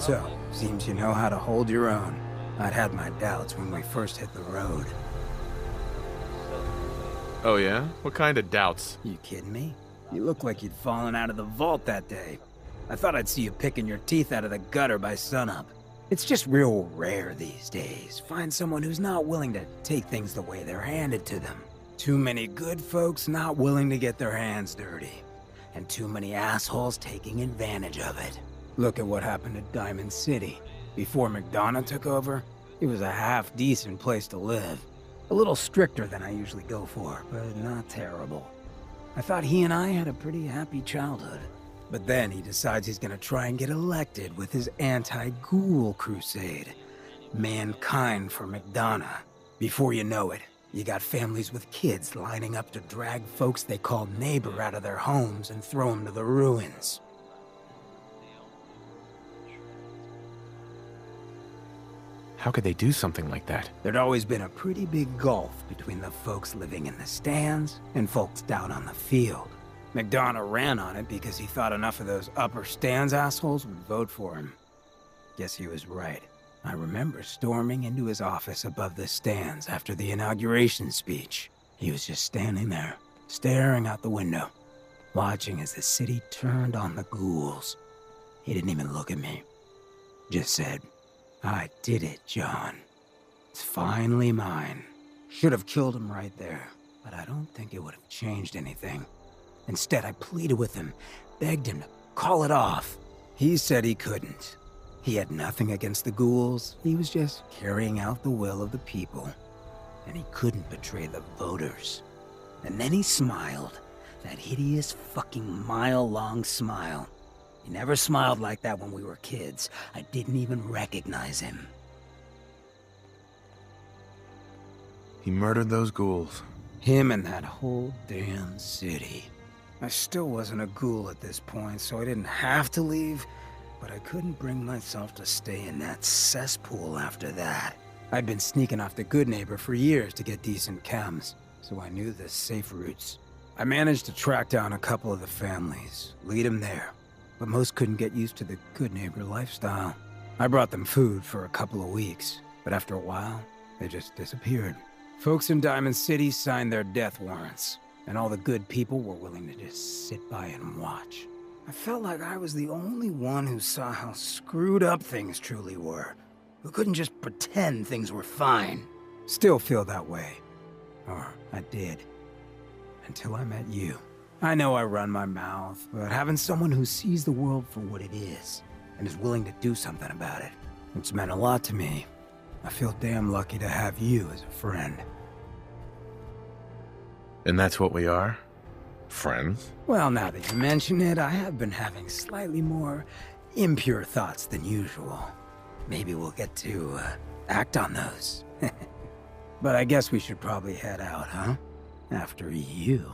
So, seems you know how to hold your own. I'd had my doubts when we first hit the road. Oh yeah? What kind of doubts? You kidding me? You look like you'd fallen out of the vault that day. I thought I'd see you picking your teeth out of the gutter by sunup. It's just real rare these days. Find someone who's not willing to take things the way they're handed to them. Too many good folks not willing to get their hands dirty. And too many assholes taking advantage of it. Look at what happened to Diamond City. Before McDonough took over, it was a half-decent place to live. A little stricter than I usually go for, but not terrible. I thought he and I had a pretty happy childhood. But then he decides he's gonna try and get elected with his anti-ghoul crusade. Mankind for McDonough. Before you know it, you got families with kids lining up to drag folks they call neighbor out of their homes and throw them to the ruins. How could they do something like that? There'd always been a pretty big gulf between the folks living in the stands and folks down on the field. McDonough ran on it because he thought enough of those upper stands assholes would vote for him. Guess he was right. I remember storming into his office above the stands after the inauguration speech. He was just standing there, staring out the window, watching as the city turned on the ghouls. He didn't even look at me. Just said, "I did it, John. It's finally mine." Should have killed him right there, but I don't think it would have changed anything. Instead, I pleaded with him, begged him to call it off. He said he couldn't. He had nothing against the ghouls. He was just carrying out the will of the people. And he couldn't betray the voters. And then he smiled. That hideous fucking mile-long smile. He never smiled like that when we were kids. I didn't even recognize him. He murdered those ghouls. Him and that whole damn city. I still wasn't a ghoul at this point, so I didn't have to leave, but I couldn't bring myself to stay in that cesspool after that. I'd been sneaking off the Good Neighbor for years to get decent chems, so I knew the safe routes. I managed to track down a couple of the families, lead them there, but most couldn't get used to the Good Neighbor lifestyle. I brought them food for a couple of weeks, but after a while, they just disappeared. Folks in Diamond City signed their death warrants, and all the good people were willing to just sit by and watch. I felt like I was the only one who saw how screwed up things truly were, who couldn't just pretend things were fine. Still feel that way. Or I did. Until I met you. I know I run my mouth, but having someone who sees the world for what it is, and is willing to do something about it, it's meant a lot to me. I feel damn lucky to have you as a friend. And that's what we are? Friends? Well, now that you mention it, I have been having slightly more impure thoughts than usual. Maybe we'll get to act on those. But I guess we should probably head out, huh? After you.